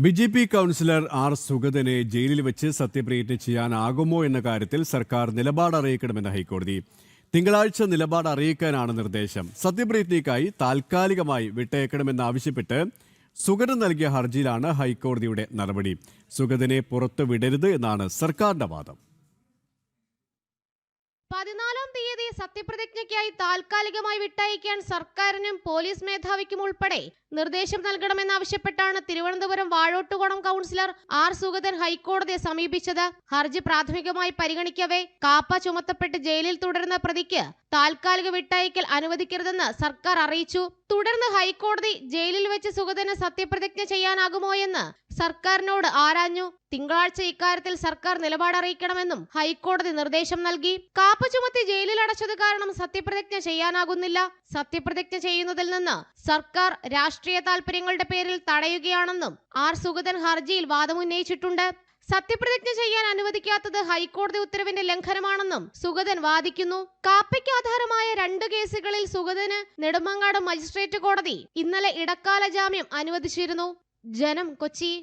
BJP. Councillor R. സുഗതനെ ജയിലിൽ വെച്ച് സത്യപ്രതിജ്ഞ ചെയ്യാനാകുമോ എന്ന കാര്യത്തിൽ സർക്കാർ നിലപാട് അറിയിക്കണമെന്ന് ഹൈക്കോടതി. തിങ്കളാഴ്ച നിലപാട് അറിയിക്കാനാണ് നിർദ്ദേശം. സത്യപ്രതിജ്ഞയ്ക്കായി താൽക്കാലികമായി വിട്ടയക്കണമെന്നാവശ്യപ്പെട്ട് സുഗതൻ നൽകിയ ഹർജിയിലാണ് ഹൈക്കോടതിയുടെ നടപടി. സുഗതനെ പുറത്തു വിടരുത് എന്നാണ് സർക്കാരിന്റെ വാദം. 14-ാം തീയതി സത്യപ്രതിജ്ഞയ്ക്കായി താൽക്കാലികമായി വിട്ടയക്കാൻ സർക്കാരിനും പോലീസ് മേധാവിക്കും ഉൾപ്പെടെ നിർദ്ദേശം നൽകണമെന്നാവശ്യപ്പെട്ടാണ് തിരുവനന്തപുരം വാഴോട്ടുകോണം കൗൺസിലർ ആർ. സുഗതൻ ഹൈക്കോടതിയെ സമീപിച്ചത്. ഹർജി പ്രാഥമികമായി പരിഗണിക്കവേ കാപ്പ ചുമത്തപ്പെട്ട് ജയിലിൽ തുടരുന്ന പ്രതിക്ക് താൽക്കാലിക വിട്ടയക്കൽ അനുവദിക്കരുതെന്ന് സർക്കാർ അറിയിച്ചു. തുടർന്ന് ഹൈക്കോടതി ജയിലിൽ വെച്ച് സുഗതന് സത്യപ്രതിജ്ഞ ചെയ്യാനാകുമോ എന്ന് സർക്കാരിനോട് ആരാഞ്ഞു. തിങ്കളാഴ്ച ഇക്കാര്യത്തിൽ സർക്കാർ നിലപാട് അറിയിക്കണമെന്നും ഹൈക്കോടതി നിർദ്ദേശം നൽകി. കാപ്പ ചുമത്തി ജയിലിൽ അടച്ചത് കാരണം സത്യപ്രതിജ്ഞ ചെയ്യാനാകുന്നില്ല. സത്യപ്രതിജ്ഞ ചെയ്യുന്നതിൽ നിന്ന് സർക്കാർ രാഷ്ട്രീയ താൽപര്യങ്ങളുടെ പേരിൽ തടയുകയാണെന്നും ആർ. സുഗതൻ ഹർജിയിൽ വാദമുന്നയിച്ചിട്ടുണ്ട്. സത്യപ്രതിജ്ഞ ചെയ്യാൻ അനുവദിക്കാത്തത് ഹൈക്കോടതി ഉത്തരവിന്റെ ലംഘനമാണെന്നും സുഗതൻ വാദിക്കുന്നു. കാപ്പയ്ക്ക് ആധാരമായ 2 കേസുകളിൽ സുഗതന് നെടുമങ്ങാട് മജിസ്ട്രേറ്റ് കോടതി ഇന്നലെ ഇടക്കാല ജാമ്യം അനുവദിച്ചിരുന്നു. ജനം, കൊച്ചി.